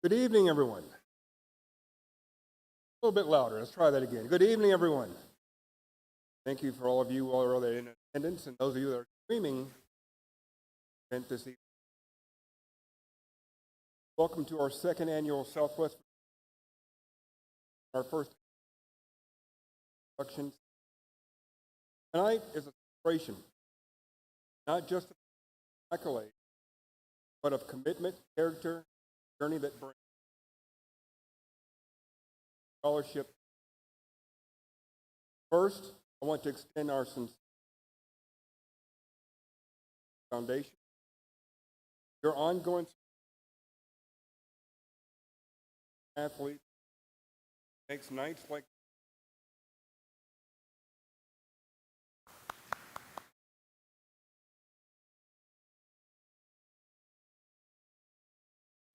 Good evening, everyone. A little bit louder. Let's try that again. Good evening, everyone. Thank you for all of you who are in attendance and those of you that are streaming event this evening. Welcome to our second annual Southwest, our first introduction. Tonight is a celebration, not just of accolade, but of commitment, character, journey that brings scholarship. First, I want to extend our sincere foundation. Your ongoing athlete makes nights like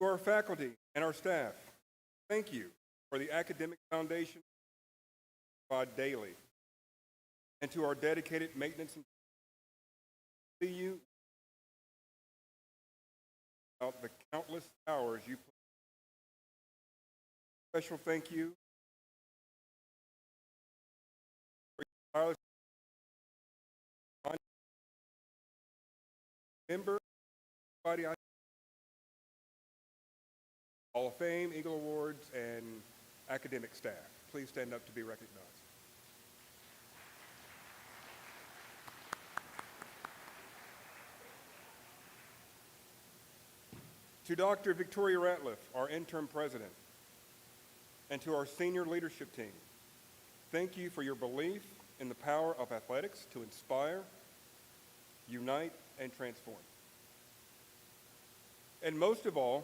to our faculty and our staff, thank you for the academic foundation provided daily, and to our dedicated maintenance and see you about the countless hours you put. Special thank you for your tireless member, Hall of Fame, Eagle Awards, and academic staff. Please stand up to be recognized. To Dr. Victoria Ratliff, our interim president, and to our senior leadership team, thank you for your belief in the power of athletics to inspire, unite, and transform. And most of all,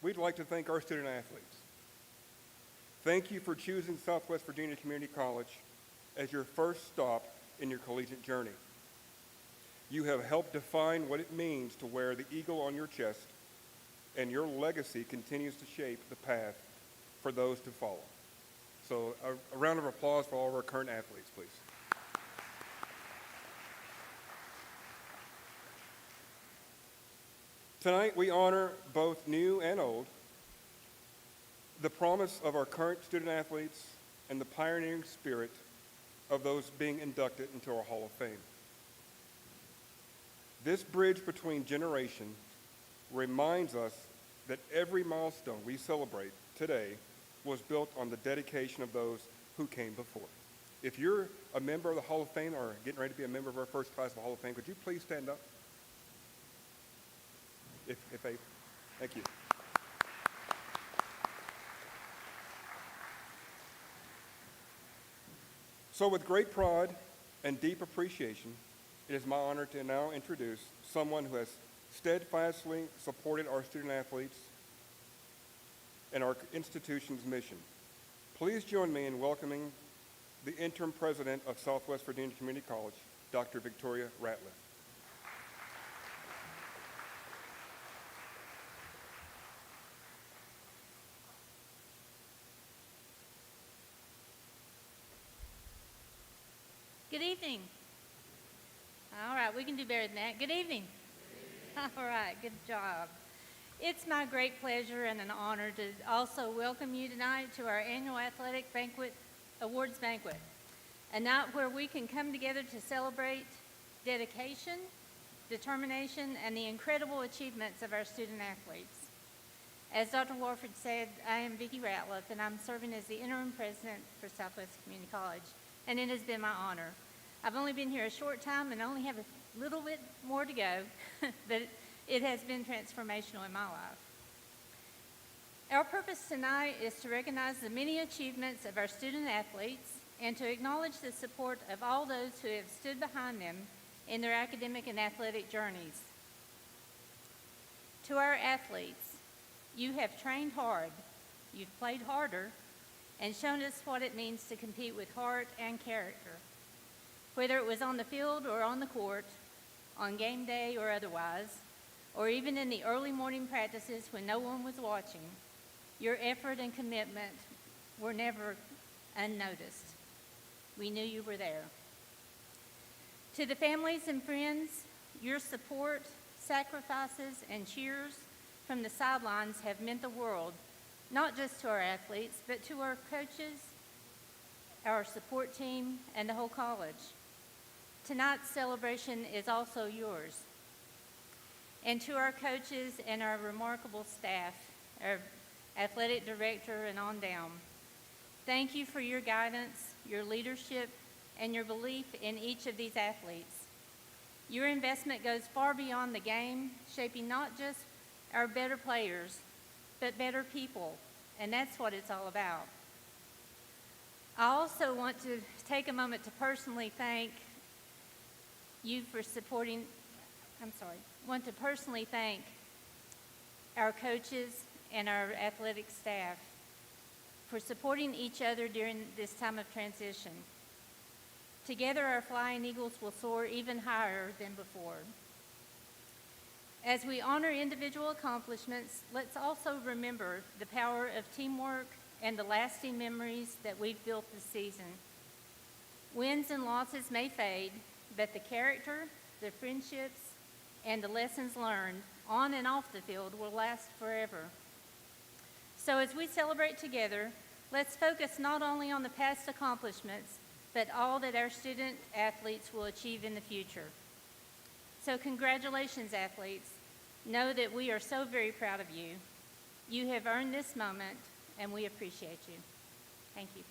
we'd like to thank our student athletes. Thank you for choosing Southwest Virginia Community College as your first stop in your collegiate journey. You have helped define what it means to wear the eagle on your chest, and your legacy continues to shape the path for those to follow. So a round of applause for all of our current athletes, please. Tonight we honor both new and old, the promise of our current student athletes and the pioneering spirit of those being inducted into our Hall of Fame. This bridge between generations reminds us that every milestone we celebrate today was built on the dedication of those who came before. If you're a member of the Hall of Fame or getting ready to be a member of our first class of the Hall of Fame, could you please stand up? Thank you. So with great pride and deep appreciation, it is my honor to now introduce someone who has steadfastly supported our student athletes and our institution's mission. Please join me in welcoming the interim president of Southwest Virginia Community College, Dr. Victoria Ratliff. Good evening. All right, we can do better than that. Good evening. All right, good job. It's my great pleasure and an honor to also welcome you tonight to our annual athletic awards banquet, a night where we can come together to celebrate dedication, determination, and the incredible achievements of our student athletes. As Dr. Warford said, I am Vicki Ratliff, and I'm serving as the interim president for Southwest Community College, and it has been my honor. I've only been here a short time and only have a little bit more to go, but it has been transformational in my life. Our purpose tonight is to recognize the many achievements of our student athletes and to acknowledge the support of all those who have stood behind them in their academic and athletic journeys. To our athletes, you have trained hard, you've played harder, and shown us what it means to compete with heart and character. Whether it was on the field or on the court, on game day or otherwise, or even in the early morning practices when no one was watching, your effort and commitment were never unnoticed. We knew you were there. To the families and friends, your support, sacrifices, and cheers from the sidelines have meant the world, not just to our athletes, but to our coaches, our support team, and the whole college. Tonight's celebration is also yours. And to our coaches and our remarkable staff, our athletic director and on down, thank you for your guidance, your leadership, and your belief in each of these athletes. Your investment goes far beyond the game, shaping not just our better players, but better people, and that's what it's all about. I also want to take a moment to personally thank our coaches and our athletic staff for supporting each other during this time of transition. Together, our Flying Eagles will soar even higher than before. As we honor individual accomplishments, let's also remember the power of teamwork and the lasting memories that we've built this season. Wins and losses may fade, but the character, the friendships, and the lessons learned on and off the field will last forever. So as we celebrate together, let's focus not only on the past accomplishments, but all that our student athletes will achieve in the future. So congratulations, athletes. Know that we are so very proud of you. You have earned this moment, and we appreciate you. Thank you.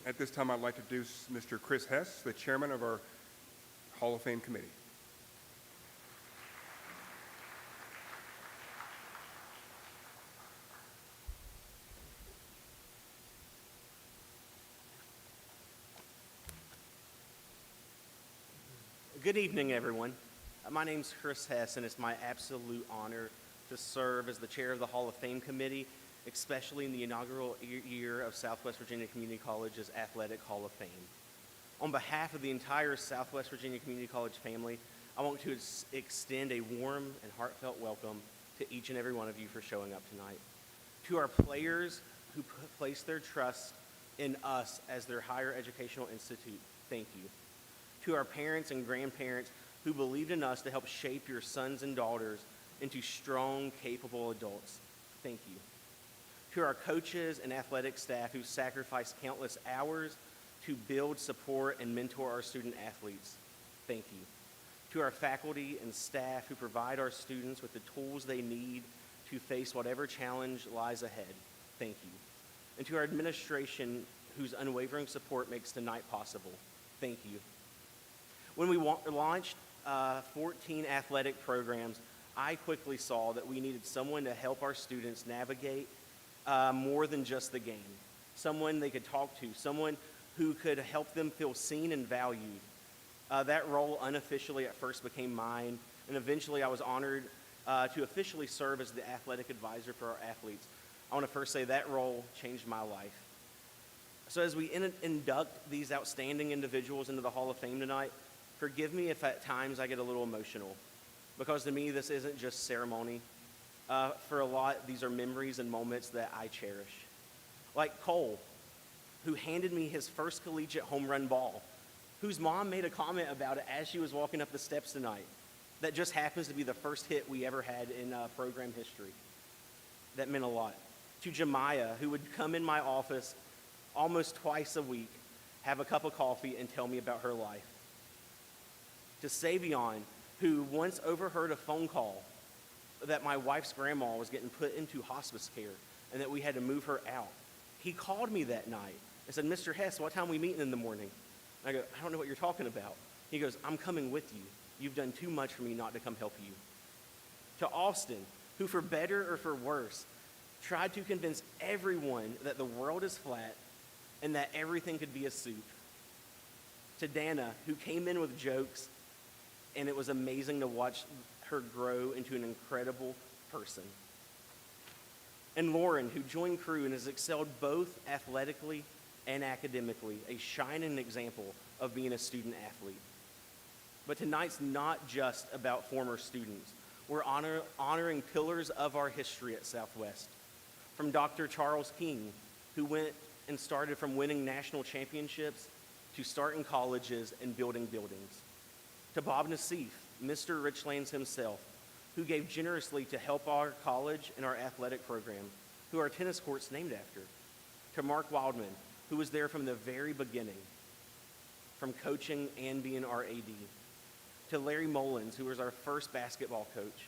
At this time, I'd like to introduce Mr. Chris Hess, the chairman of our Hall of Fame committee. Good evening, everyone. My name's Chris Hess, and it's my absolute honor to serve as the chair of the Hall of Fame committee, especially in the inaugural year of Southwest Virginia Community College's Athletic Hall of Fame. On behalf of the entire Southwest Virginia Community College family, I want to extend a warm and heartfelt welcome to each and every one of you for showing up tonight. To our players who place their trust in us as their higher educational institute, thank you. To our parents and grandparents who believed in us to help shape your sons and daughters into strong, capable adults, thank you. To our coaches and athletic staff who sacrificed countless hours to build, support, and mentor our student athletes, thank you. To our faculty and staff who provide our students with the tools they need to face whatever challenge lies ahead, thank you. And to our administration whose unwavering support makes tonight possible, thank you. When we launched 14 athletic programs, I quickly saw that we needed someone to help our students navigate more than just the game, someone they could talk to, someone who could help them feel seen and valued. That role unofficially at first became mine, and eventually I was honored to officially serve as the athletic advisor for our athletes. I want to first say that role changed my life. So as we induct these outstanding individuals into the Hall of Fame tonight, forgive me if at times I get a little emotional, because to me this isn't just ceremony. For a lot, these are memories and moments that I cherish. Like Cole, who handed me his first collegiate home run ball, whose mom made a comment about it as she was walking up the steps tonight. That just happens to be the first hit we ever had in program history. That meant a lot. To Jemiah, who would come in my office almost twice a week, have a cup of coffee, and tell me about her life. To Savion, who once overheard a phone call that my wife's grandma was getting put into hospice care and that we had to move her out. He called me that night and said, "Mr. Hess, what time are we meeting in the morning?" And I go, "I don't know what you're talking about." He goes, "I'm coming with you. You've done too much for me not to come help you." To Austin, who for better or for worse, tried to convince everyone that the world is flat and that everything could be a soup. To Dana, who came in with jokes, and it was amazing to watch her grow into an incredible person. And Lauren, who joined crew and has excelled both athletically and academically, a shining example of being a student athlete. But tonight's not just about former students. we're honoring pillars of our history at Southwest. From Dr. Charles King, who went and started from winning national championships to starting colleges and building buildings. To Bob Nassif, Mr. Richlands himself, who gave generously to help our college and our athletic program, who our tennis court's named after. To Mark Wildman, who was there from the very beginning, from coaching and being our AD. To Larry Mullins, who was our first basketball coach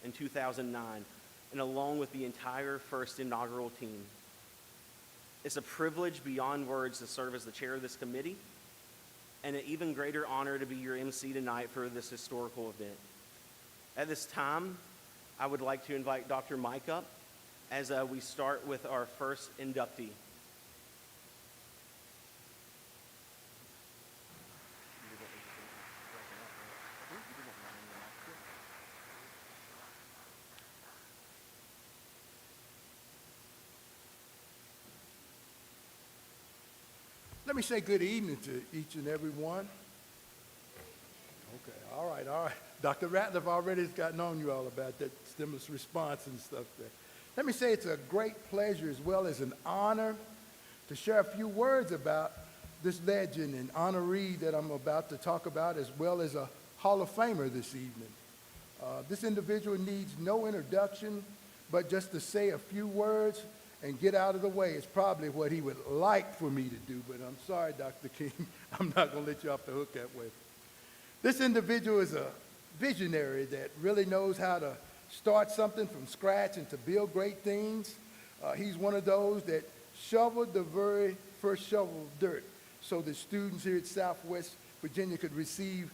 in 2009, and along with the entire first inaugural team. It's a privilege beyond words to serve as the chair of this committee, and an even greater honor to be your MC tonight for this historical event. At this time, I would like to invite Dr. Mike up as we start with our first inductee. Let me say good evening to each and every one. Okay, all right. Dr. Ratliff already has gotten on you all about that stimulus response and stuff there. Let me say it's a great pleasure as well as an honor to share a few words about this legend and honoree that I'm about to talk about, as well as a Hall of Famer this evening. This individual needs no introduction, but just to say a few words and get out of the way is probably what he would like for me to do, but I'm sorry, Dr. King, I'm not going to let you off the hook that way. This individual is a visionary that really knows how to start something from scratch and to build great things. He's one of those that shoveled the very first shovel of dirt so that students here at Southwest Virginia could receive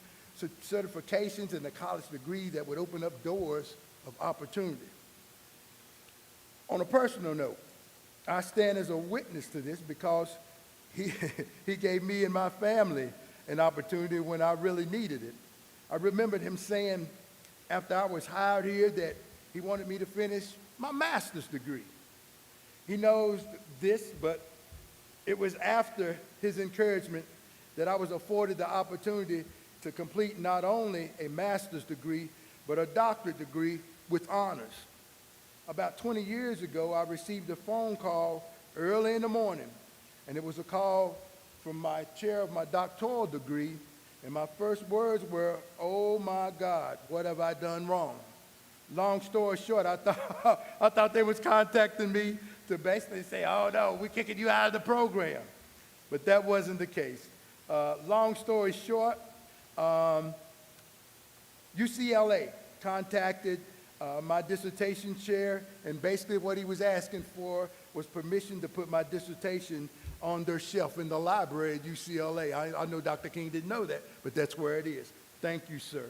certifications and a college degree that would open up doors of opportunity. On a personal note, I stand as a witness to this because he gave me and my family an opportunity when I really needed it. I remembered him saying after I was hired here that he wanted me to finish my master's degree. He knows this, but it was after his encouragement that I was afforded the opportunity to complete not only a master's degree, but a doctorate degree with honors. About 20 years ago, I received a phone call early in the morning, and it was a call from my chair of my doctoral degree, and my first words were, "Oh my God, what have I done wrong?" Long story short, I thought they was contacting me to basically say, "Oh no, we're kicking you out of the program," but that wasn't the case. Long story short, UCLA contacted my dissertation chair, and basically what he was asking for was permission to put my dissertation on their shelf in the library at UCLA. I know Dr. King didn't know that, but that's where it is. Thank you, sir.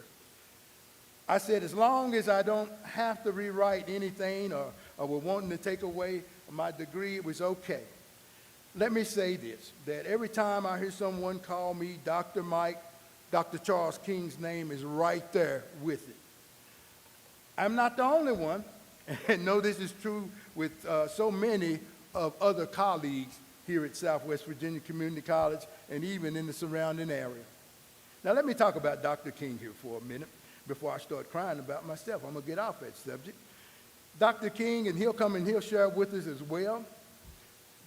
I said, as long as I don't have to rewrite anything or were wanting to take away my degree, it was okay. Let me say this, that every time I hear someone call me Dr. Mike, Dr. Charles King's name is right there with it. I'm not the only one, and know this is true with so many of other colleagues here at Southwest Virginia Community College and even in the surrounding area. Now let me talk about Dr. King here for a minute before I start crying about myself. I'm going to get off that subject. Dr. King, and he'll come and he'll share with us as well.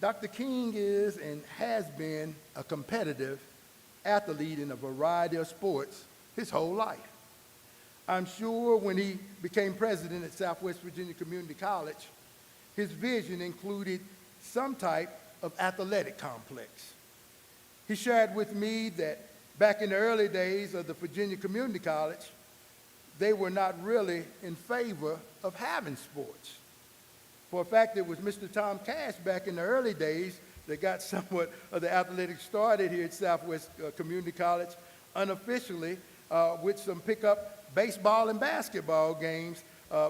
Dr. King is and has been a competitive athlete in a variety of sports his whole life. I'm sure when he became president at Southwest Virginia Community College, his vision included some type of athletic complex. He shared with me that back in the early days of the Virginia Community College, they were not really in favor of having sports. For a fact, it was Mr. Tom Cash back in the early days that got somewhat of the athletics started here at Southwest Community College unofficially with some pickup baseball and basketball games,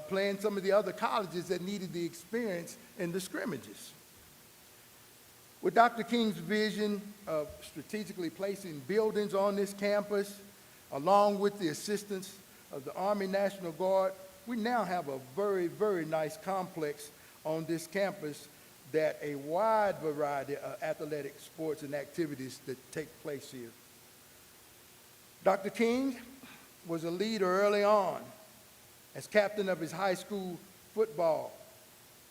playing some of the other colleges that needed the experience in the scrimmages. With Dr. King's vision of strategically placing buildings on this campus, along with the assistance of the Army National Guard, we now have a very, very nice complex on this campus that a wide variety of athletic sports and activities that take place here. Dr. King was a leader early on. as captain of his high school football,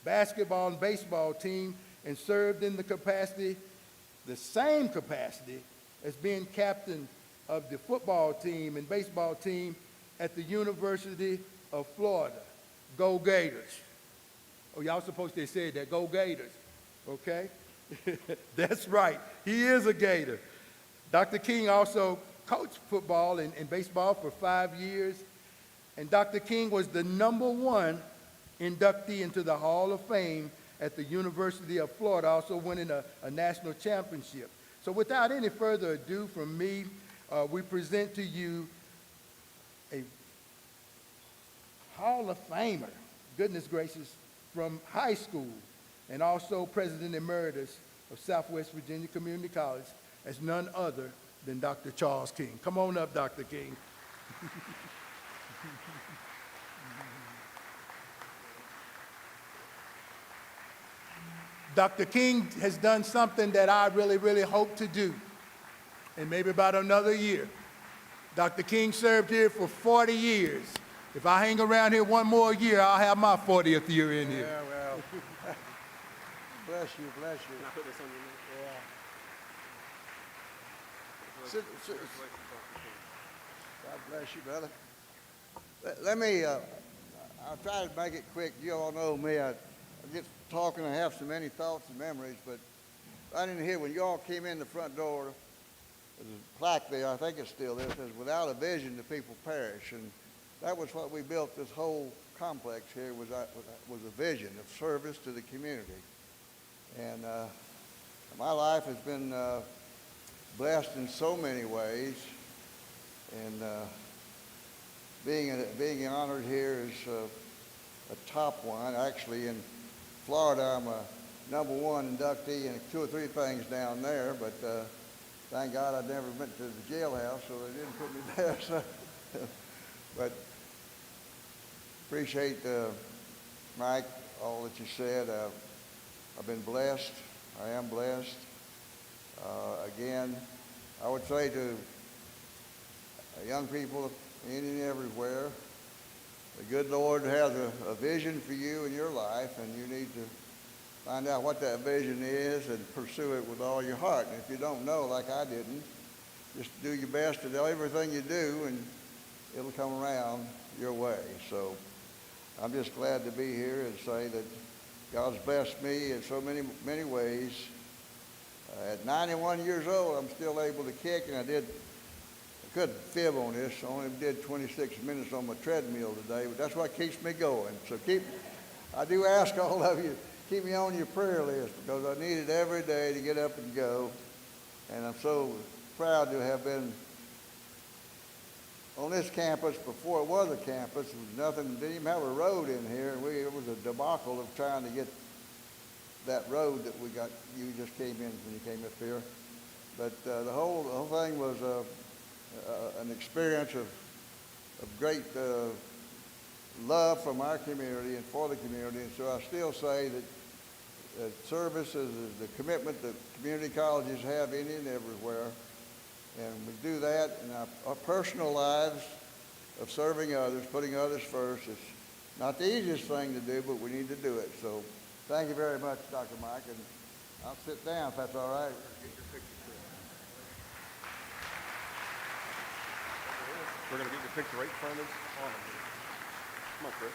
basketball, and baseball team, and served in the same capacity as being captain of the football team and baseball team at the University of Florida. Go Gators. Oh, y'all supposed to say that, go Gators, okay? That's right, he is a Gator. Dr. King also coached football and baseball for 5 years, and Dr. King was the #1 inductee into the Hall of Fame at the University of Florida, also winning a national championship. So without any further ado from me, we present to you a Hall of Famer, goodness gracious, from high school, and also President Emeritus of Southwest Virginia Community College, as none other than Dr. Charles King. Come on up, Dr. King. Dr. King has done something that I really, really hope to do in maybe about another year. Dr. King served here for 40 years. If I hang around here one more year, I'll have my 40th year in here. Yeah, well, bless you, bless you. Can I put this on your name? Yeah. God bless you, brother. Let me, I'll try to make it quick. You all know me. I get talking, I have so many thoughts and memories, but right in here, when you all came in the front door, there's a plaque there, I think it's still there, it says, "Without a vision, the people perish." And that was what we built this whole complex here, was a vision of service to the community. And my life has been blessed in so many ways, and being honored here is a top one. Actually, in Florida, I'm a #1 inductee and 2 or 3 things down there, but thank God I never went to the jailhouse, so they didn't put me there. So, but appreciate, Mike, all that you said. I've been blessed. I am blessed. Again, I would say to young people in and everywhere, the good Lord has a vision for you in your life, and you need to find out what that vision is and pursue it with all your heart. And if you don't know, like I didn't, just do your best to do everything you do, and it'll come around your way. So I'm just glad to be here and say that God's blessed me in so many ways. At 91 years old, I'm still able to kick, and I couldn't fib on this. I only did 26 minutes on my treadmill today, but that's what keeps me going. So I do ask all of you, keep me on your prayer list, because I need it every day to get up and go. And I'm so proud to have been on this campus before it was a campus. It was nothing, didn't even have a road in here. It was a debacle of trying to get that road that you just came in when you came up here. But the whole thing was an experience of great love from our community and for the community. And so I still say that service is the commitment that community colleges have any and everywhere. And we do that in our personal lives of serving others, putting others first. It's not the easiest thing to do, but we need to do it. So thank you very much, Dr. Mike, and I'll sit down if that's all right. We're going to get your picture right in front of us. Come on, Chris.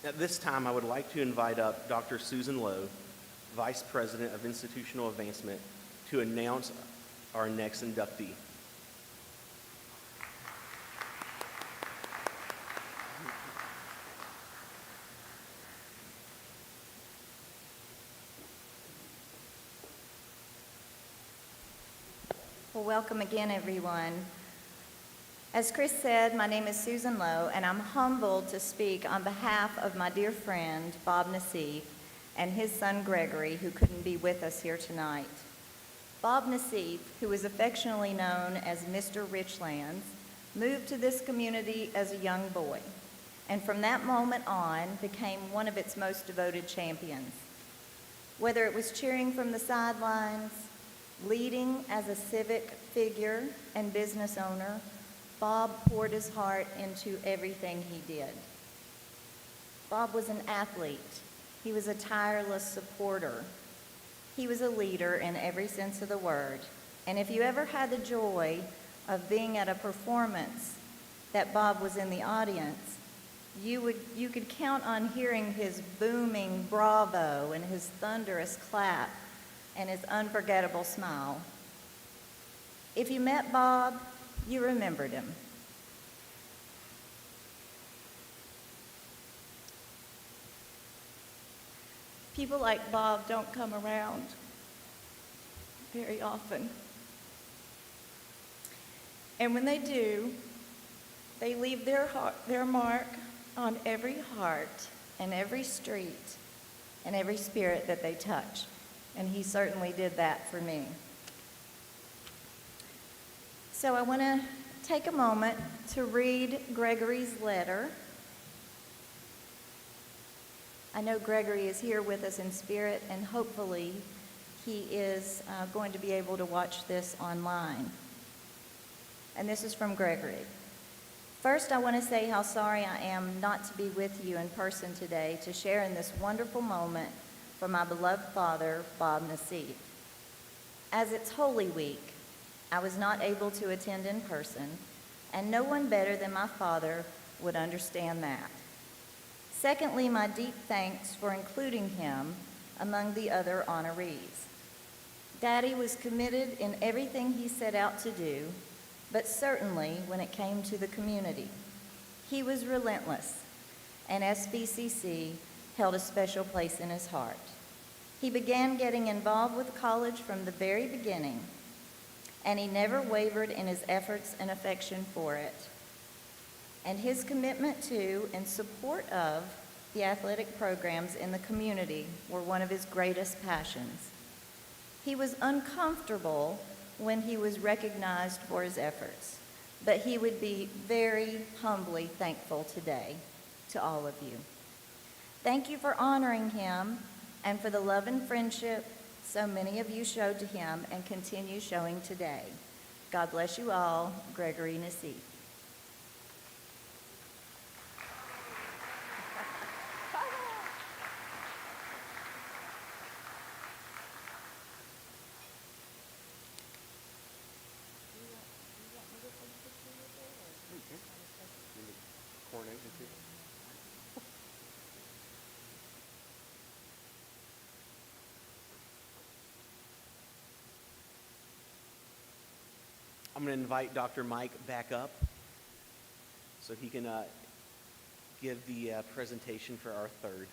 At this time, I would like to invite up Dr. Susan Lowe, Vice President of Institutional Advancement, to announce our next inductee. Well, welcome again, everyone. As Chris said, my name is Susan Lowe, and I'm humbled to speak on behalf of my dear friend, Bob Nassif, and his son, Gregory, who couldn't be with us here tonight. Bob Nassif, who is affectionately known as Mr. Richlands, moved to this community as a young boy, and from that moment on became one of its most devoted champions. Whether it was cheering from the sidelines, leading as a civic figure and business owner, Bob poured his heart into everything he did. Bob was an athlete. He was a tireless supporter. He was a leader in every sense of the word. And if you ever had the joy of being at a performance that Bob was in the audience, you could count on hearing his booming bravo and his thunderous clap and his unforgettable smile. If you met Bob, you remembered him. People like Bob don't come around very often. And when they do, they leave their mark on every heart and every street and every spirit that they touch. And he certainly did that for me. So I want to take a moment to read Gregory's letter. I know Gregory is here with us in spirit, and hopefully he is going to be able to watch this online. And this is from Gregory. First, I want to say how sorry I am not to be with you in person today to share in this wonderful moment for my beloved father, Bob Nassif. As it's Holy Week, I was not able to attend in person, and no one better than my father would understand that. Secondly, my deep thanks for including him among the other honorees. Daddy was committed in everything he set out to do, but certainly when it came to the community. He was relentless, and SWCC held a special place in his heart. He began getting involved with college from the very beginning, and he never wavered in his efforts and affection for it. And his commitment to and support of the athletic programs in the community were one of his greatest passions. He was uncomfortable when he was recognized for his efforts, but he would be very humbly thankful today to all of you. Thank you for honoring him and for the love and friendship so many of you showed to him and continue showing today. God bless you all. Gregory Nassif. Coronation too. I'm going to invite Dr. Mike back up so he can give the presentation for our third.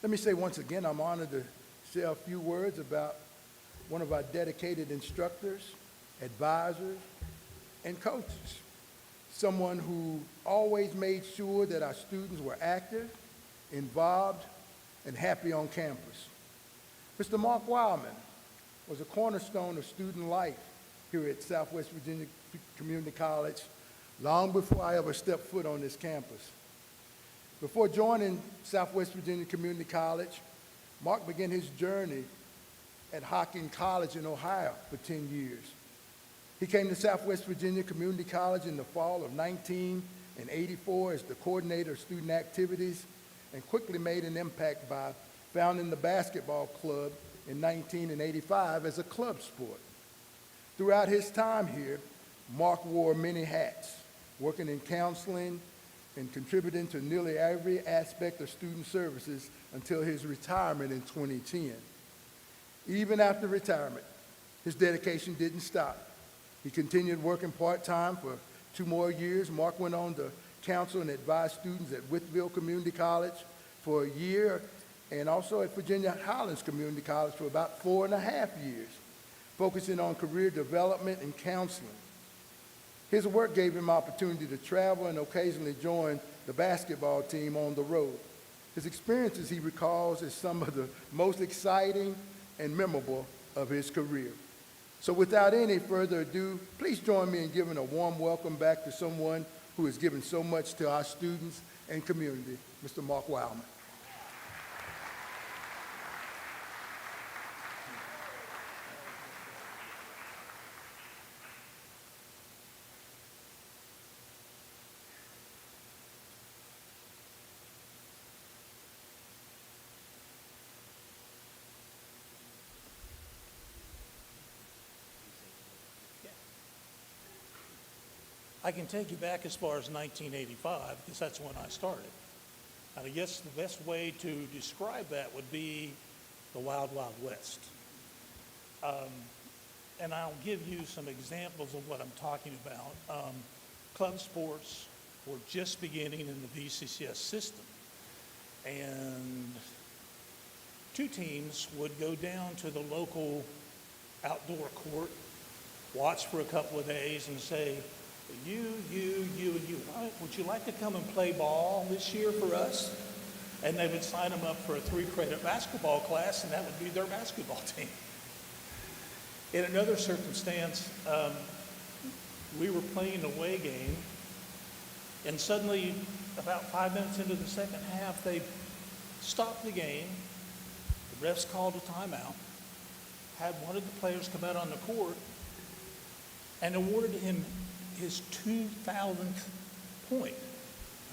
Let me say once again, I'm honored to say a few words about one of our dedicated instructors, advisors, and coaches. Someone who always made sure that our students were active, involved, and happy on campus. Mr. Mark Wildman was a cornerstone of student life here at Southwest Virginia Community College long before I ever stepped foot on this campus. Before joining Southwest Virginia Community College, Mark began his journey at Hocking College in Ohio for 10 years. He came to Southwest Virginia Community College in the fall of 1984 as the coordinator of student activities and quickly made an impact by founding the basketball club in 1985 as a club sport. Throughout his time here, Mark wore many hats, working in counseling and contributing to nearly every aspect of student services until his retirement in 2010. Even after retirement, his dedication didn't stop. He continued working part-time for 2 more years. Mark went on to counsel and advise students at Whitfield Community College for a year and also at Virginia Highlands Community College for about 4.5 years, focusing on career development and counseling. His work gave him opportunity to travel and occasionally join the basketball team on the road. His experiences he recalls as some of the most exciting and memorable of his career. So without any further ado, please join me in giving a warm welcome back to someone who has given so much to our students and community, Mr. Mark Wildman. I can take you back as far as 1985 because that's when I started. And I guess the best way to describe that would be the Wild Wild West. And I'll give you some examples of what I'm talking about. Club sports were just beginning in the VCCS system. And two teams would go down to the local outdoor court, watch for a couple of days and say, you, and you, would you like to come and play ball this year for us? And they would sign them up for a 3-credit basketball class, and that would be their basketball team. In another circumstance, we were playing an away game, and suddenly, about 5 minutes into the second half, they stopped the game. The refs called a timeout, had one of the players come out on the court, and awarded him his 2,000th point.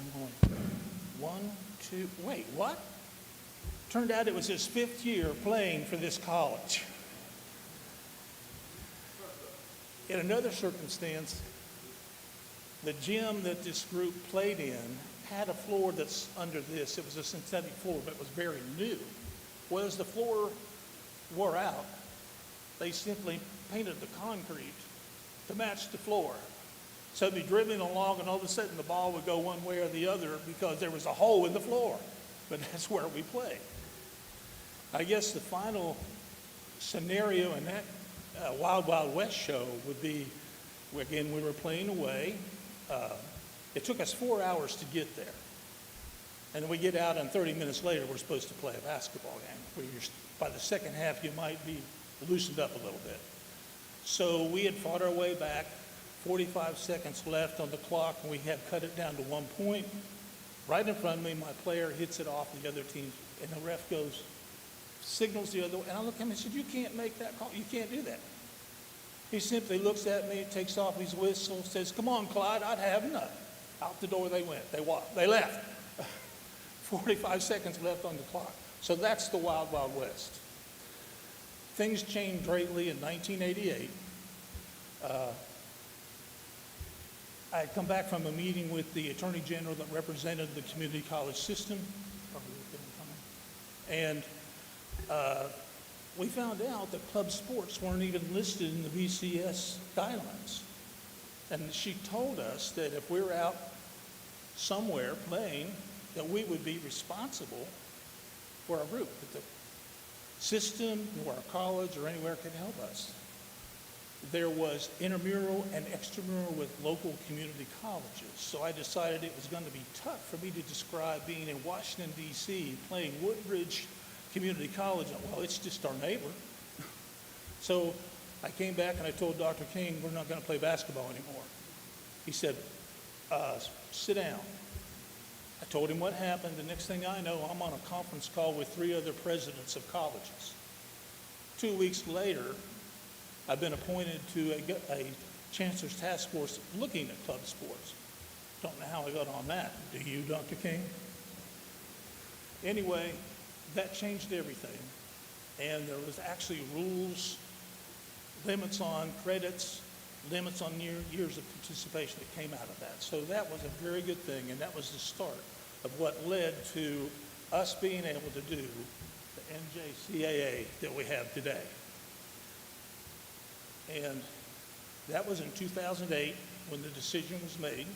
I'm going, 1, 2, wait, what? Turned out it was his 5th year playing for this college. In another circumstance, the gym that this group played in had a floor that's under this. It was a synthetic floor, but it was very new. Well, as the floor wore out, they simply painted the concrete to match the floor. So it'd be dribbling along, and all of a sudden the ball would go one way or the other because there was a hole in the floor. But that's where we played. I guess the final scenario in that Wild Wild West show would be, again, we were playing away. It took us 4 hours to get there. And then we get out, and 30 minutes later, we're supposed to play a basketball game. By the second half, you might be loosened up a little bit. So we had fought our way back. 45 seconds left on the clock, and we had cut it down to 1 point. Right in front of me, my player hits it off the other team, and the ref goes, signals the other way. And I look at him and said, you can't make that call. You can't do that. He simply looks at me, takes off his whistle, says, come on, Clyde, I'd have none. Out the door they went. They walked. They left. 45 seconds left on the clock. So that's the Wild Wild West. Things changed greatly in 1988. I had come back from a meeting with the Attorney General that represented the community college system. And we found out that club sports weren't even listed in the VCS guidelines. And she told us that if we're out somewhere playing, that we would be responsible for our group, that the system or our college or anywhere could help us. There was intramural and extramural with local community colleges. So I decided it was going to be tough for me to describe being in Washington, D.C., playing Woodbridge Community College. Well, it's just our neighbor. So I came back and I told Dr. King, we're not going to play basketball anymore. He said, sit down. I told him what happened. The next thing I know, I'm on a conference call with 3 other presidents of colleges. 2 weeks later, I've been appointed to a chancellor's task force looking at club sports. Don't know how I got on that. Do you, Dr. King? Anyway, that changed everything. And there was actually rules, limits on credits, limits on years of participation that came out of that. So that was a very good thing, and that was the start of what led to us being able to do the NJCAA that we have today. And that was in 2008 when the decision was made.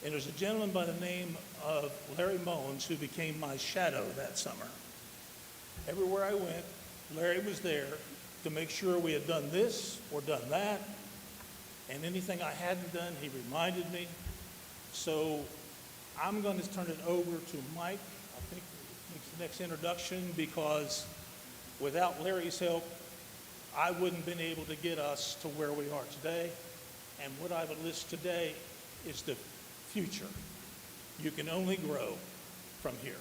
And there's a gentleman by the name of Larry Mullins who became my shadow that summer. Everywhere I went, Larry was there to make sure we had done this or done that. And anything I hadn't done, he reminded me. So I'm going to turn it over to Mike. I think it's the next introduction, because without Larry's help, I wouldn't have been able to get us to where we are today. And what I would list today is the future. You can only grow from here.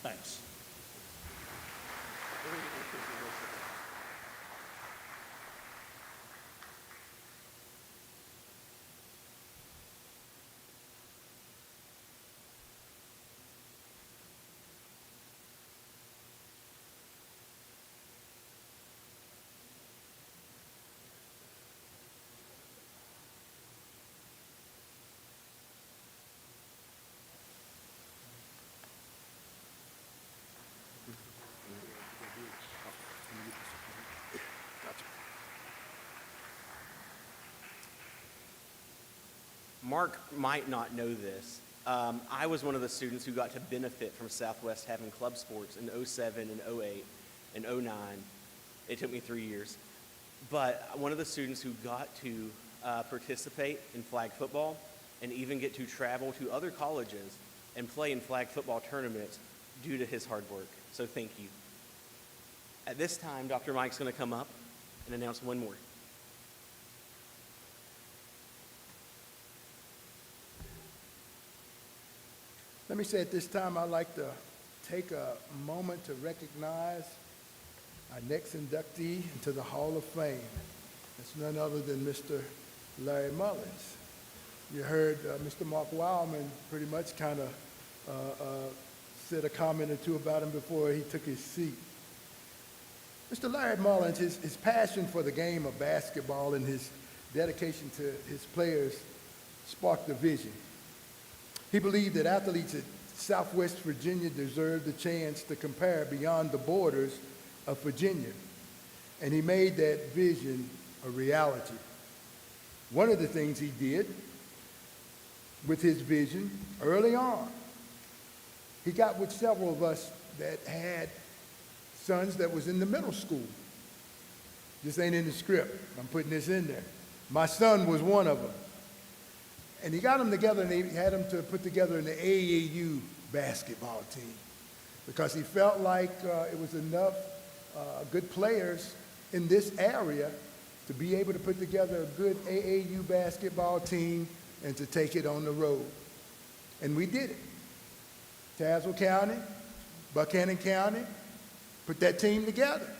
Thanks. Mark might not know this. I was one of the students who got to benefit from Southwest having club sports in '07 and '08 and '09. It took me 3 years. But one of the students who got to participate in flag football and even get to travel to other colleges and play in flag football tournaments due to his hard work. So thank you. At this time, Dr. Mike's going to come up and announce one more. Let me say at this time, I'd like to take a moment to recognize our next inductee into the Hall of Fame. It's none other than Mr. Larry Mullins. You heard Mr. Mark Wildman pretty much kind of said a comment or two about him before he took his seat. Mr. Larry Mullins, his passion for the game of basketball and his dedication to his players sparked a vision. He believed that athletes at Southwest Virginia deserved the chance to compare beyond the borders of Virginia, and he made that vision a reality. One of the things he did with his vision early on, he got with several of us that had sons that was in the middle school. This ain't in the script. I'm putting this in there. My son was one of them. And he got them together, and he had them to put together an AAU basketball team because he felt like it was enough good players in this area to be able to put together a good AAU basketball team and to take it on the road. And we did it. Tazewell County, Buchanan County, put that team together.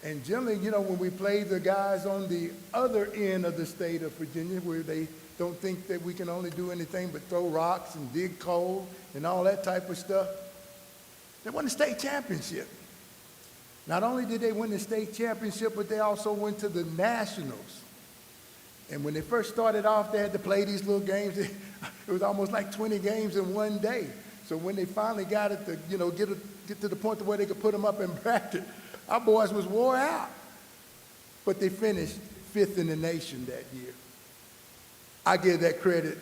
And generally, you know, when we play the guys on the other end of the state of Virginia, where they don't think that we can only do anything but throw rocks and dig coal and all that type of stuff, they won the state championship. Not only did they win the state championship, but they also went to the nationals. And when they first started off, they had to play these little games. It was almost like 20 games in one day. So when they finally got it to, you know, get to the point to where they could put them up in bracket, our boys was wore out. But they finished 5th in the nation that year. I give that credit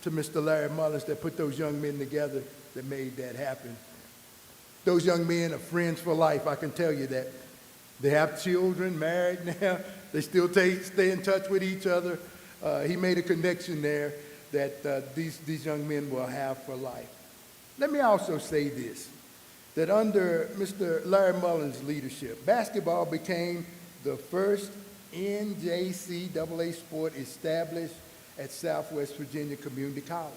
to Mr. Larry Mullins that put those young men together that made that happen. Those young men are friends for life, I can tell you that. They have children, married now. They still stay in touch with each other. He made a connection there that these young men will have for life. Let me also say this, that under Mr. Larry Mullins' leadership, basketball became the first NJCAA sport established at Southwest Virginia Community College.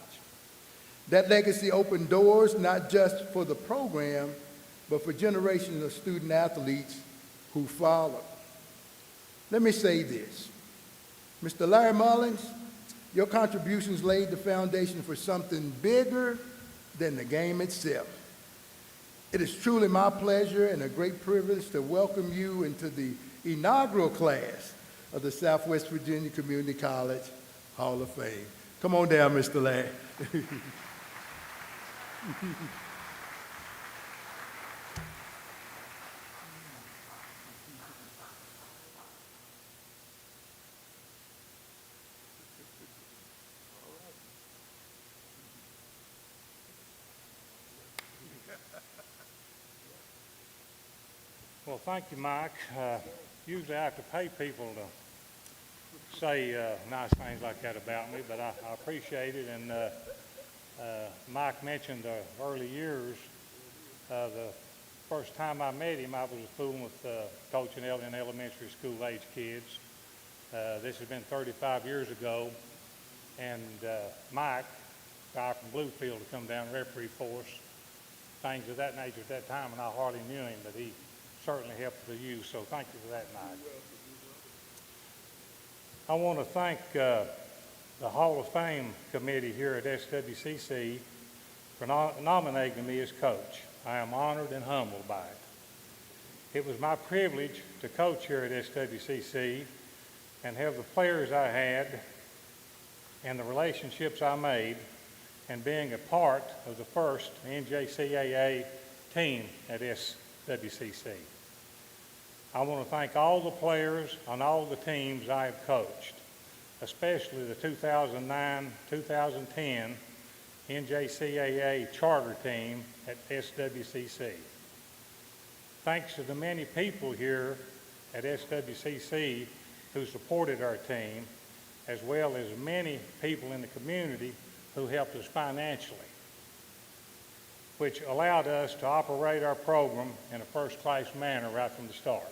That legacy opened doors not just for the program, but for generations of student athletes who followed. Let me say this. Mr. Larry Mullins, your contributions laid the foundation for something bigger than the game itself. It is truly my pleasure and a great privilege to welcome you into the inaugural class of the Southwest Virginia Community College Hall of Fame. Come on down, Mr. Larry. Well, thank you, Mike. Usually I have to pay people to say nice things like that about me, but I appreciate it. And Mike mentioned the early years. The first time I met him, I was fooling with coaching in elementary school age kids. This has been 35 years ago, and Mike, guy from Bluefield, to come down and referee for us, things of that nature at that time, and I hardly knew him, but he certainly helped the youth, so thank you for that, Mike. I want to thank the Hall of Fame committee here at SWCC for nominating me as coach. I am honored and humbled by it. It was my privilege to coach here at SWCC and have the players I had and the relationships I made and being a part of the first NJCAA team at SWCC. I want to thank all the players on all the teams I have coached, especially the 2009-2010 NJCAA charter team at SWCC. Thanks to the many people here at SWCC who supported our team, as well as many people in the community who helped us financially, which allowed us to operate our program in a first-class manner right from the start.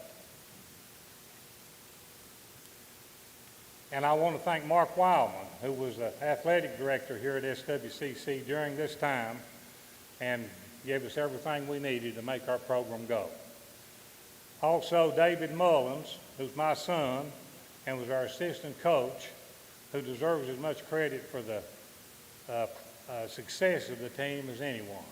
And I want to thank Mark Wildman, who was the athletic director here at SWCC during this time and gave us everything we needed to make our program go. Also, David Mullins, who's my son and was our assistant coach, who deserves as much credit for the success of the team as anyone.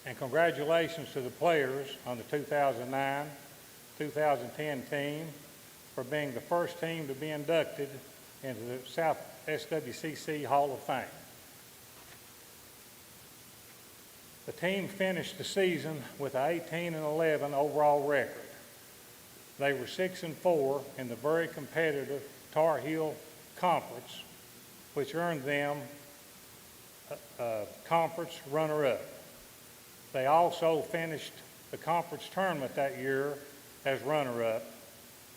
And congratulations to the players on the 2009-2010 team for being the first team to be inducted into the South SWCC Hall of Fame. The team finished the season with an 18-11 overall record. They were 6-4 in the very competitive Tar Heel Conference, which earned them a conference runner-up. They also finished the conference tournament that year as runner-up,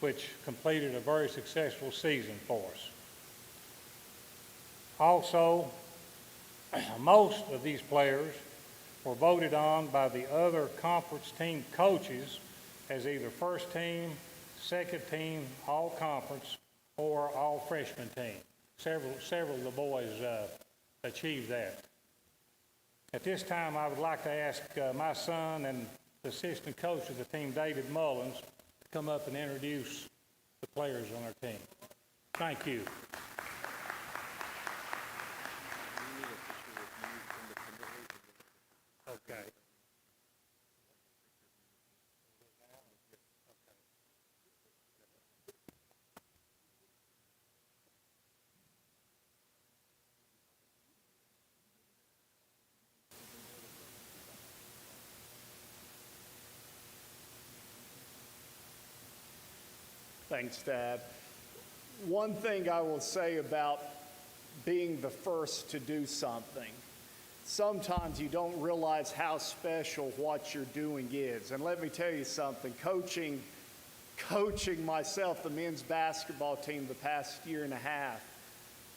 which completed a very successful season for us. Also, most of these players were voted on by the other conference team coaches as either first team, second team, all conference, or all freshman team. Several of the boys achieved that. At this time, I would like to ask my son and the assistant coach of the team, David Mullins, to come up and introduce the players on our team. Thank you. Okay. Thanks, Dad. One thing I will say about being the first to do something, sometimes you don't realize how special what you're doing is. And let me tell you something, coaching myself, the men's basketball team, the past year and a half,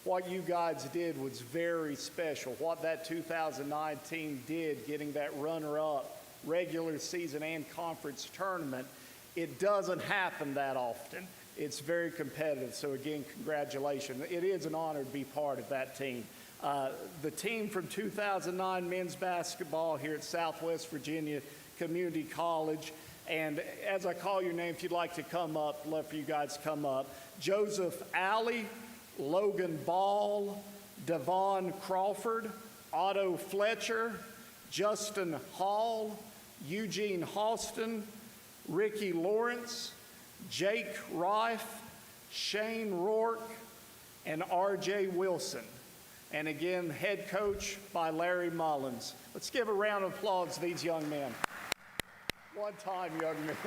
what you guys did was very special. What that 2009 team did, getting that runner-up regular season and conference tournament, it doesn't happen that often. It's very competitive. So again, congratulations. It is an honor to be part of that team. The team from 2009 men's basketball here at Southwest Virginia Community College. And as I call your name, if you'd like to come up, love for you guys to come up. Joseph Alley, Logan Ball, Devon Crawford, Otto Fletcher, Justin Hall, Eugene Halston, Ricky Lawrence, Jake Rife, Shane Rourke, and R.J. Wilson. And again, head coach by Larry Mullins. Let's give a round of applause to these young men. One time, young men.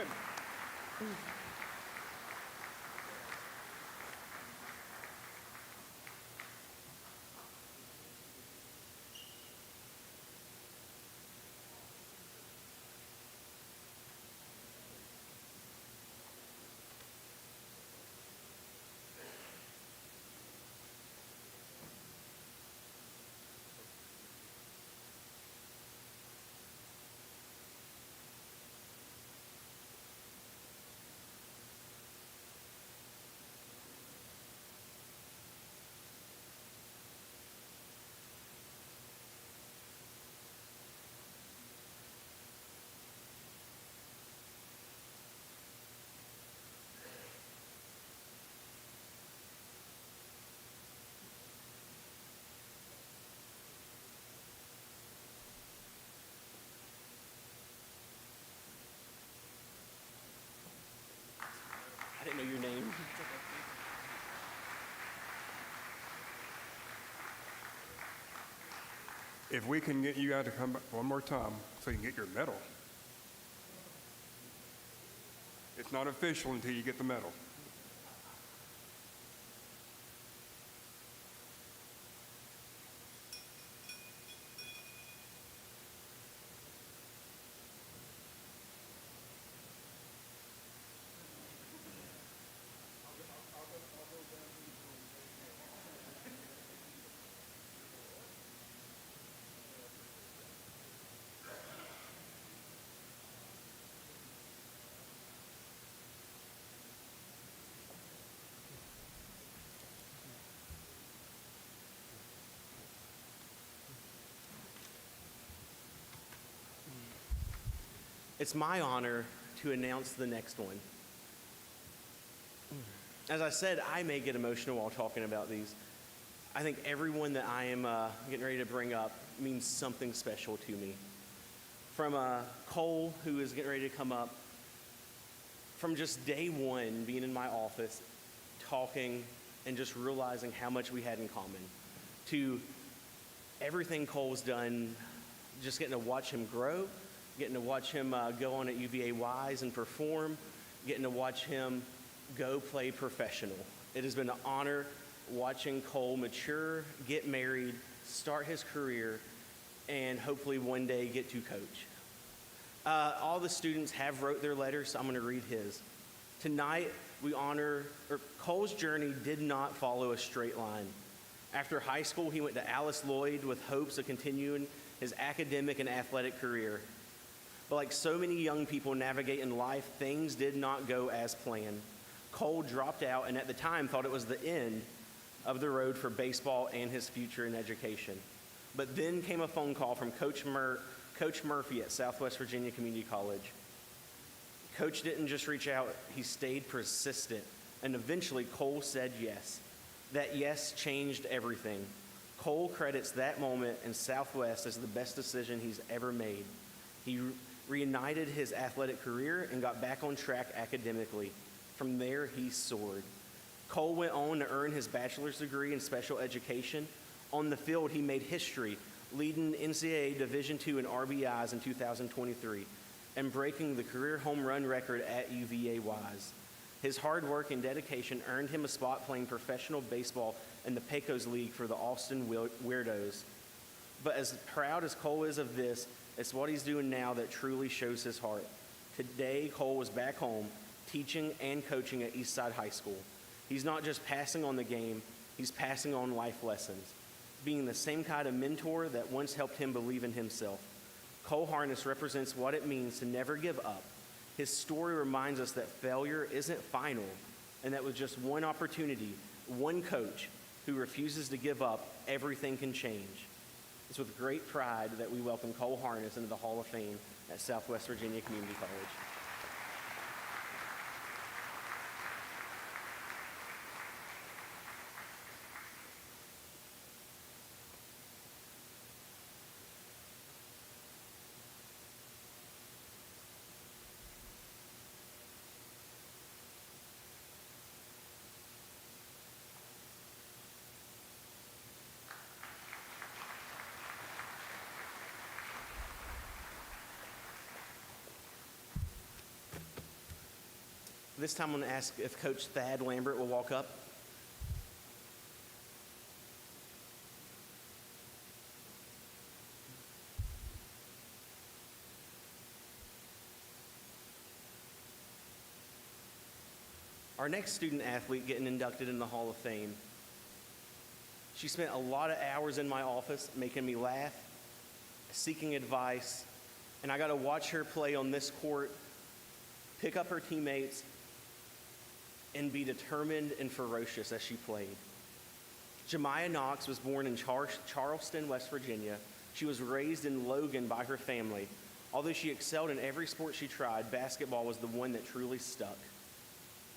know your name. If we can get you guys to come back one more time so you can get your medal. It's not official until you get the medal. It's my honor to announce the next one. As I said, I may get emotional while talking about these. I think everyone that I am getting ready to bring up means something special to me. From Cole, who is getting ready to come up, from just day one being in my office, talking, and just realizing how much we had in common, to everything Cole's done, just getting to watch him grow, getting to watch him go on at UVA-Wise and perform, getting to watch him go play professional. It has been an honor watching Cole mature, get married, start his career, and hopefully one day get to coach. All the students have wrote their letters, so I'm going to read his. Tonight, Cole's journey did not follow a straight line. After high school, he went to Alice Lloyd with hopes of continuing his academic and athletic career. But like so many young people navigate in life, things did not go as planned. Cole dropped out and at the time thought it was the end of the road for baseball and his future in education. But then came a phone call from Coach Murphy at Southwest Virginia Community College. Coach didn't just reach out, he stayed persistent, and eventually Cole said yes. That yes changed everything. Cole credits that moment in Southwest as the best decision he's ever made. He reunited his athletic career and got back on track academically. From there, he soared. Cole went on to earn his bachelor's degree in special education. On the field, he made history, leading NCAA Division II in RBIs in 2023 and breaking the career home run record at UVA-Wise. His hard work and dedication earned him a spot playing professional baseball in the Pecos League for the Austin Weirdos. But as proud as Cole is of this, it's what he's doing now that truly shows his heart. Today, Cole was back home, teaching and coaching at Eastside High School. He's not just passing on the game, he's passing on life lessons, being the same kind of mentor that once helped him believe in himself. Cole Harness represents what it means to never give up. His story reminds us that failure isn't final, and that with just one opportunity, one coach who refuses to give up, everything can change. It's with great pride that we welcome Cole Harness into the Hall of Fame at Southwest Virginia Community College. This time I'm going to ask if Coach Thad Lambert will walk up. Our next student athlete getting inducted in the Hall of Fame. She spent a lot of hours in my office making me laugh, seeking advice, and I got to watch her play on this court, pick up her teammates, and be determined and ferocious as she played. Jemiah Knox was born in Charleston, West Virginia. She was raised in Logan by her family. Although she excelled in every sport she tried, basketball was the one that truly stuck.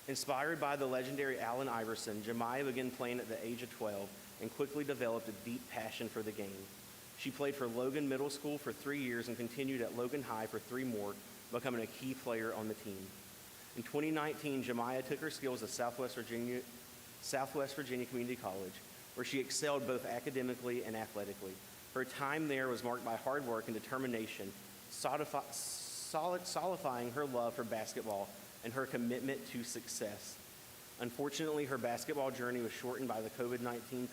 Inspired by the legendary Allen Iverson, Jemiah began playing at the age of 12 and quickly developed a deep passion for the game. She played for Logan Middle School for 3 years and continued at Logan High for 3 more, becoming a key player on the team. In 2019, Jemiah took her skills to Southwest Virginia Community College, where she excelled both academically and athletically. Her time there was marked by hard work and determination, solidifying her love for basketball and her commitment to success. Unfortunately, her basketball journey was shortened by the COVID-19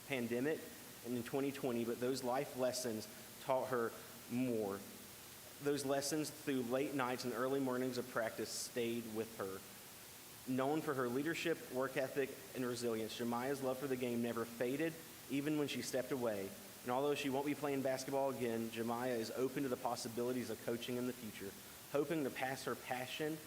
pandemic and in 2020, but those life lessons taught her more. Those lessons through late nights and early mornings of practice stayed with her. Known for her leadership, work ethic, and resilience, Jemiah's love for the game never faded, even when she stepped away. And although she won't be playing basketball again, Jemiah is open to the possibilities of coaching in the future, hoping to pass her passion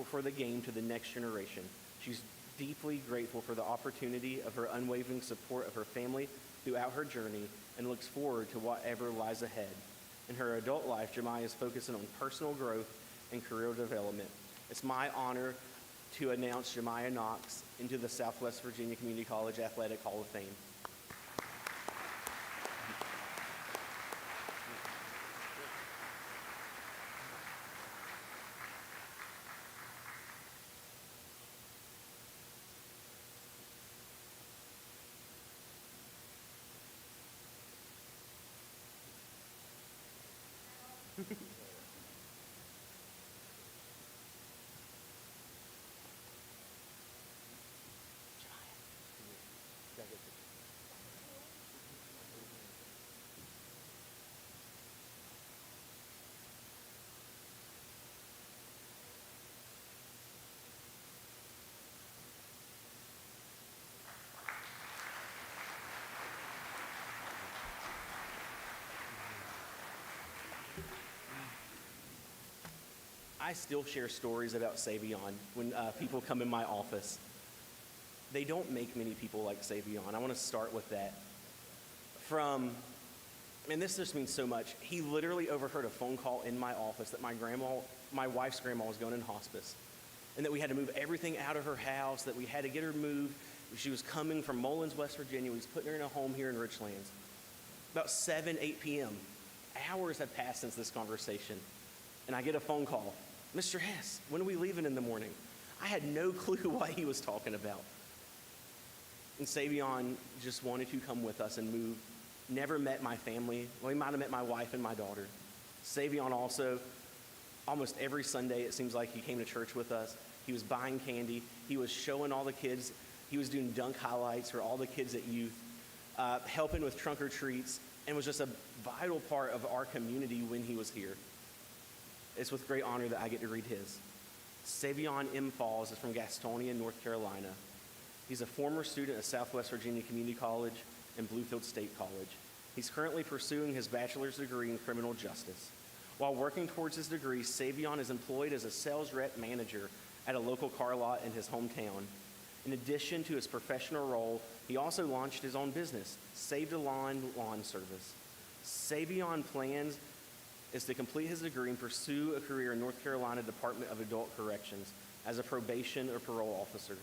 for the game to the next generation. She's deeply grateful for the opportunity of her unwavering support of her family throughout her journey and looks forward to whatever lies ahead. In her adult life, Jemiah is focusing on personal growth and career development. It's my honor to announce Jemiah Knox into the Southwest Virginia Community College Athletic Hall of Fame. I still share stories about Savion when people come in my office. They don't make many people like Savion. I want to start with that. And this just means so much. He literally overheard a phone call in my office that my wife's grandma was going in hospice, and that we had to move everything out of her house, that we had to get her moved. She was coming from Mullins, West Virginia. We was putting her in a home here in Richlands. About 8 p.m. Hours had passed since this conversation, and I get a phone call. Mr. Hess, when are we leaving in the morning? I had no clue what he was talking about. And Savion just wanted to come with us and move. Never met my family. Well, he might have met my wife and my daughter. Savion also, almost every Sunday, it seems like he came to church with us. He was buying candy. He was showing all the kids. He was doing dunk highlights for all the kids at youth, helping with trunk or treats, and was just a vital part of our community when he was here. It's with great honor that I get to read his. Savion M. Falls is from Gastonia, North Carolina. He's a former student at Southwest Virginia Community College and Bluefield State College. He's currently pursuing his bachelor's degree in criminal justice. While working towards his degree, Savion is employed as a sales rep manager at a local car lot in his hometown. In addition to his professional role, he also launched his own business, Save the Lawn Lawn Service. Savion plans is to complete his degree and pursue a career in North Carolina Department of Adult Corrections as a probation or parole officer.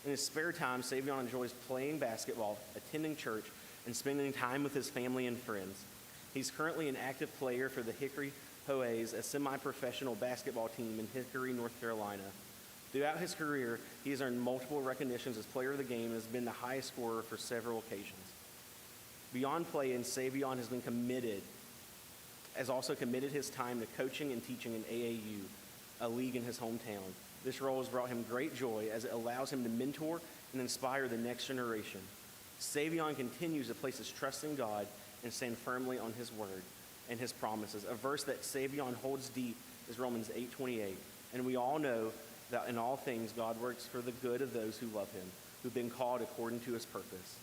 In his spare time, Savion enjoys playing basketball, attending church, and spending time with his family and friends. He's currently an active player for the Hickory Hoa's, a semi-professional basketball team in Hickory, North Carolina. Throughout his career, he has earned multiple recognitions as player of the game and has been the highest scorer for several occasions. Beyond playing, Savion has also committed his time to coaching and teaching in AAU, a league in his hometown. This role has brought him great joy as it allows him to mentor and inspire the next generation. Savion continues to place his trust in God and stand firmly on his word and his promises. A verse that Savion holds deep is Romans 8:28. And we all know that in all things God works for the good of those who love him, who've been called according to his purpose.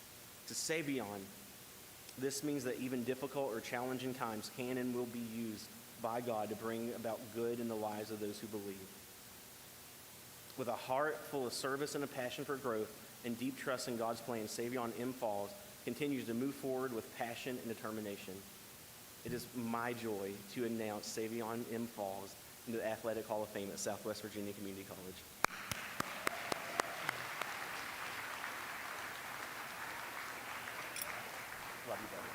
To Savion, this means that even difficult or challenging times can and will be used by God to bring about good in the lives of those who believe. With a heart full of service and a passion for growth and deep trust in God's plan, Savion M. Falls continues to move forward with passion and determination. It is my joy to announce Savion M. Falls into the Athletic Hall of Fame at Southwest Virginia Community College. Love you, brother.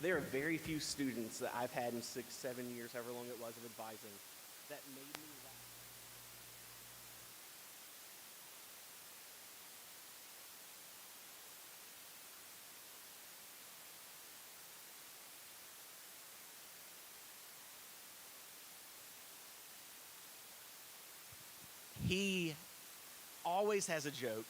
There are very few students that I've had in 6, 7 years, however long it was of advising, that made me laugh. He always has a joke.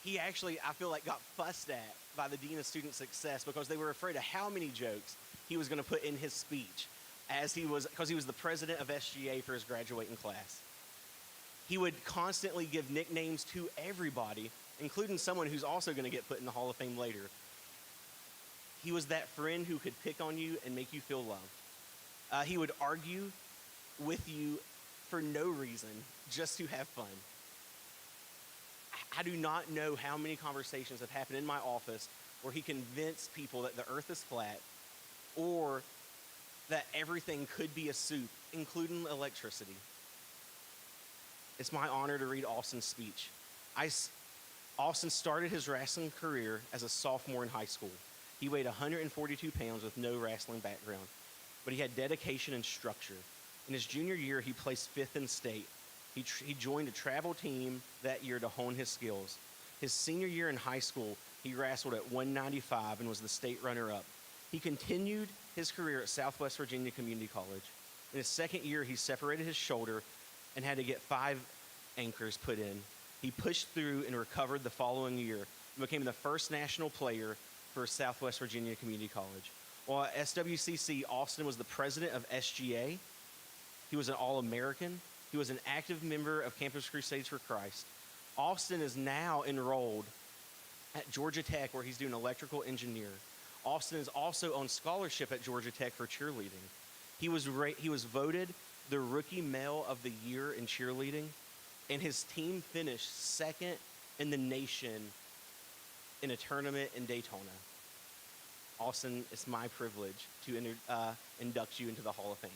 He actually, I feel like, got fussed at by the Dean of Student Success because they were afraid of how many jokes he was going to put in his speech because he was the president of SGA for his graduating class. He would constantly give nicknames to everybody, including someone who's also going to get put in the Hall of Fame later. He was that friend who could pick on you and make you feel loved. He would argue with you for no reason, just to have fun. I do not know how many conversations have happened in my office where he convinced people that the earth is flat or that everything could be a soup, including electricity. It's my honor to read Austin's speech. Austin started his wrestling career as a sophomore in high school. He weighed 142 pounds with no wrestling background, but he had dedication and structure. In his junior year, he placed 5th in state. He joined a travel team that year to hone his skills. His senior year in high school, he wrestled at 195 and was the state runner-up. He continued his career at Southwest Virginia Community College. In his second year, he separated his shoulder and had to get 5 anchors put in. He pushed through and recovered the following year and became the first national player for Southwest Virginia Community College. While at SWCC, Austin was the president of SGA. He was an All-American. He was an active member of Campus Crusades for Christ. Austin is now enrolled at Georgia Tech, where he's doing electrical engineer. Austin is also on scholarship at Georgia Tech for cheerleading. He was voted the Rookie Male of the Year in cheerleading, and his team finished 2nd in the nation in a tournament in Daytona. Austin, it's my privilege to induct you into the Hall of Fame.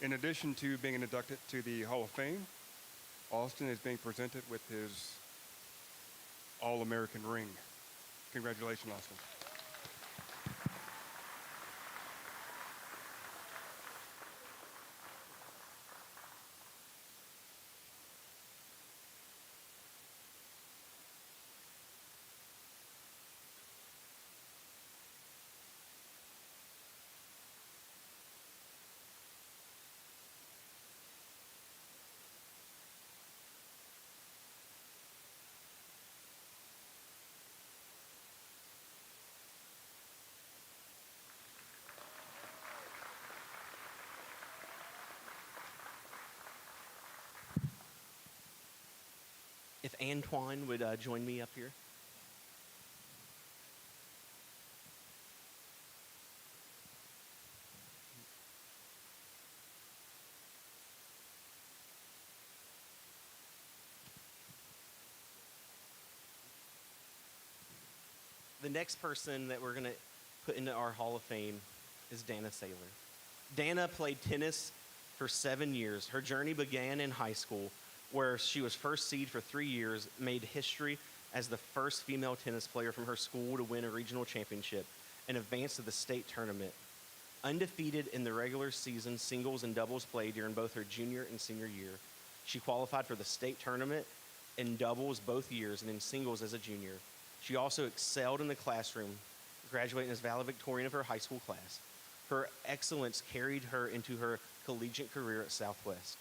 In addition to being inducted to the Hall of Fame, Austin is being presented with his All-American ring. Congratulations, Austin. If Antoine would join me up here. The next person that we're going to put into our Hall of Fame is Dana Saylor. Dana played tennis for 7 years. Her journey began in high school, where she was first seed for 3 years, made history as the first female tennis player from her school to win a regional championship and advance to the state tournament. Undefeated in the regular season singles and doubles play during both her junior and senior year. She qualified for the state tournament in doubles both years and in singles as a junior. She also excelled in the classroom, graduating as valedictorian of her high school class. Her excellence carried her into her collegiate career at Southwest,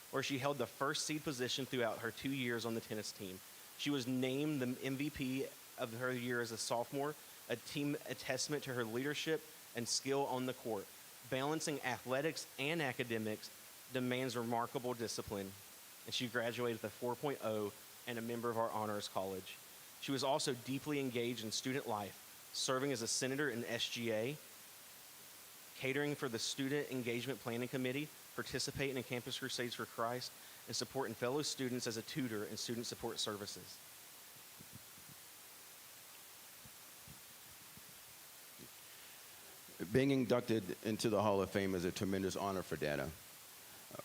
where she held the first seed position throughout her 2 years on the tennis team. She was named the MVP of her year as a sophomore, a testament to her leadership and skill on the court. Balancing athletics and academics demands remarkable discipline, and she graduated with a 4.0 and a member of our honors college. She was also deeply engaged in student life, serving as a senator in SGA, catering for the Student Engagement Planning Committee, participating in Campus Crusades for Christ, and supporting fellow students as a tutor in student support services. Being inducted into the Hall of Fame is a tremendous honor for Dana,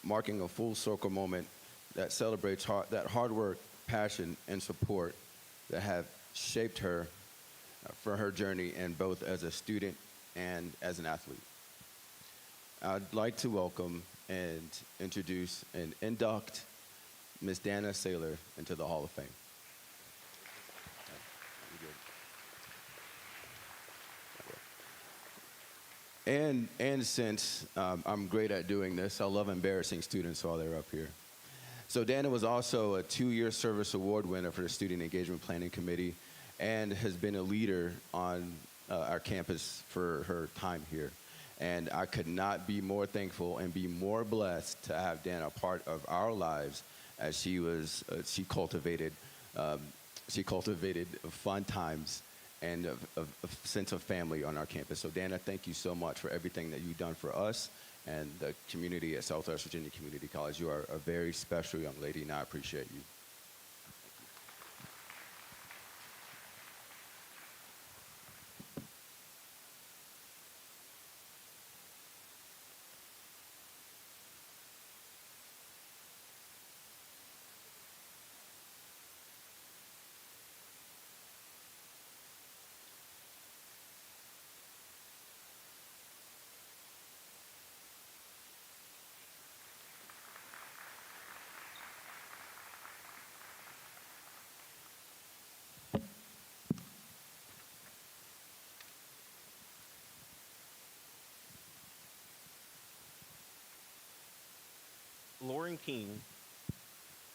marking a full circle moment that celebrates that hard work, passion, and support that have shaped her for her journey in both as a student and as an athlete. I'd like to welcome and introduce and induct Ms. Dana Saylor into the Hall of Fame. And since I'm great at doing this, I love embarrassing students while they're up here. So Dana was also a 2-year service award winner for the Student Engagement Planning Committee and has been a leader on our campus for her time here. And I could not be more thankful and be more blessed to have Dana a part of our lives as she cultivated fun times and a sense of family on our campus. So Dana, thank you so much for everything that you've done for us and the community at Southwest Virginia Community College. You are a very special young lady, and I appreciate you.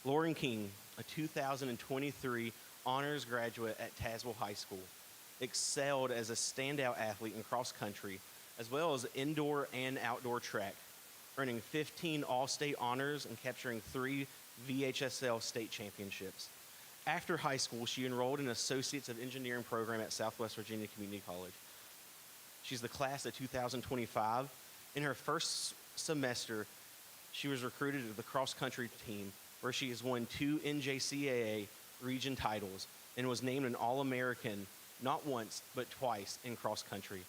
Lauren King, a 2023 honors graduate at Tazewell High School, excelled as a standout athlete in cross country, as well as indoor and outdoor track, earning 15 All-State honors and capturing 3 VHSL state championships. After high school, she enrolled in Associates of Engineering program at Southwest Virginia Community College. She's the class of 2025. In her first semester, she was recruited to the cross-country team, where she has won 2 NJCAA region titles and was named an All-American not once, but twice in cross-country.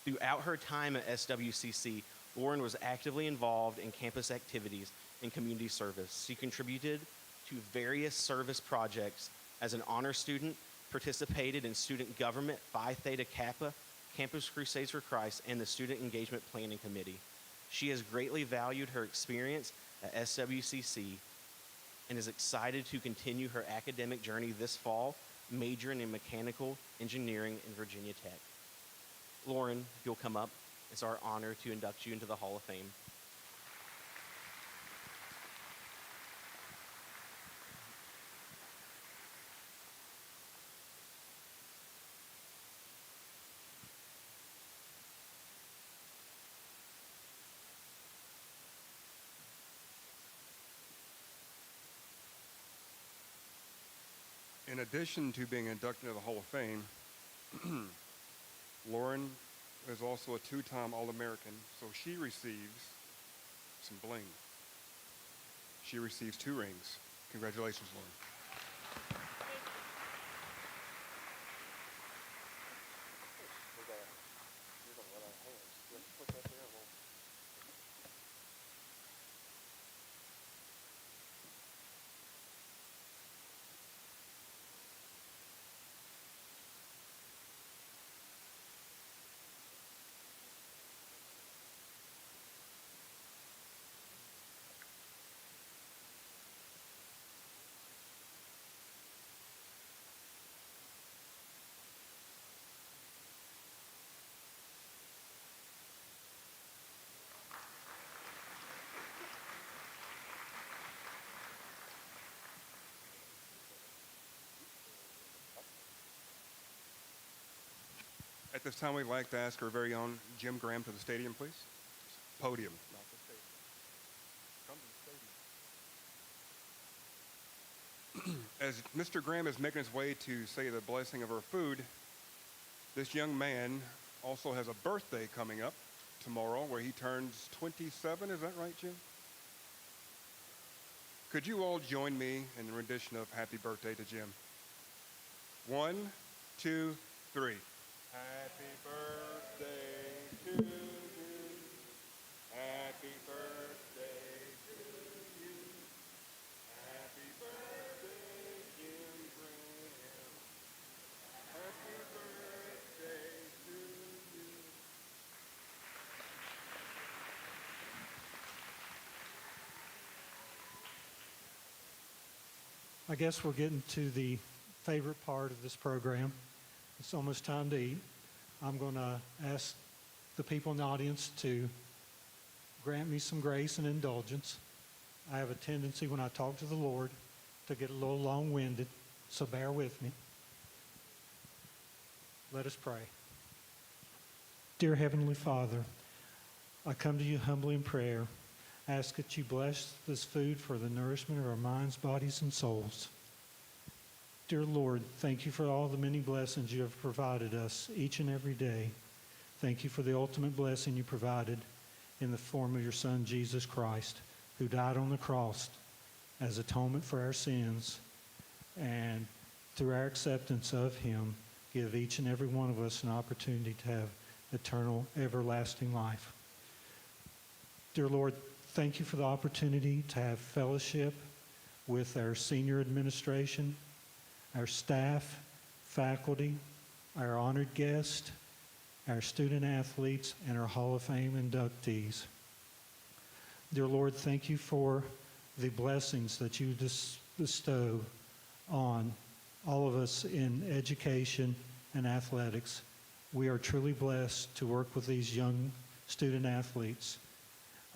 Throughout her time at SWCC, Lauren was actively involved in campus activities and community service. She contributed to various service projects as an honor student, participated in student government, Phi Theta Kappa, Campus Crusades for Christ, and the Student Engagement Planning Committee. She has greatly valued her experience at SWCC and is excited to continue her academic journey this fall, majoring in mechanical engineering in Virginia Tech. Lauren, if you'll come up, it's our honor to induct you into the Hall of Fame. In addition to being inducted into the Hall of Fame, Lauren is also a 2-time All-American, so she receives some bling. She receives 2 rings. Congratulations, Lauren. At this time, we'd like to ask our very own Jim Graham to the stadium, please. Podium, not the stadium. Come to the stadium. As Mr. Graham is making his way to say the blessing of our food, this young man also has a birthday coming up tomorrow where he turns 27. Is that right, Jim? Could you all join me in the rendition of Happy Birthday to Jim? 1, 2, 3. Happy birthday to to you. Happy birthday to you. Happy birthday, Jim Graham. Happy birthday to you. I guess we're getting to the favorite part of this program. It's almost time to eat. I'm going to ask the people in the audience to grant me some grace and indulgence. I have a tendency when I talk to the Lord to get a little long-winded, so bear with me. Let us pray. Dear Heavenly Father, I come to you humbly in prayer. Ask that you bless this food for the nourishment of our minds, bodies, and souls. Dear Lord, thank you for all the many blessings you have provided us each and every day. Thank you for the ultimate blessing you provided in the form of your Son, Jesus Christ, who died on the cross as atonement for our sins, and through our acceptance of him, give each and every one of us an opportunity to have eternal, everlasting life. Dear Lord, thank you for the opportunity to have fellowship with our senior administration, our staff, faculty, our honored guests, our student athletes, and our Hall of Fame inductees. Dear Lord, thank you for the blessings that you bestow on all of us in education and athletics. We are truly blessed to work with these young student athletes.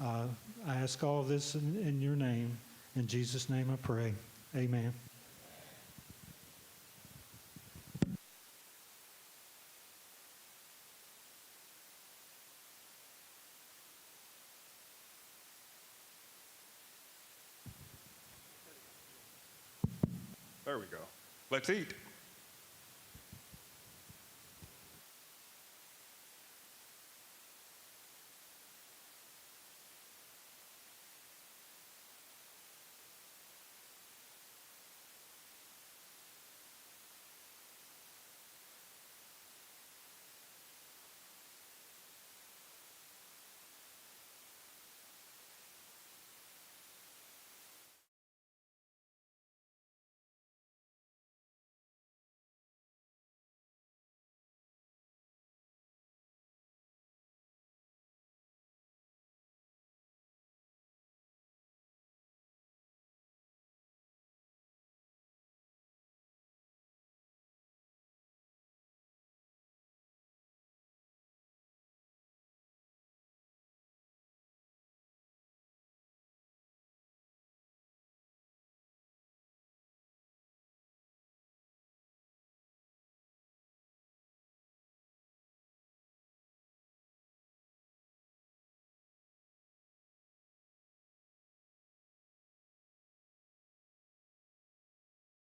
I ask all of this in your name. In Jesus' name I pray. Amen. There we go. Let's eat.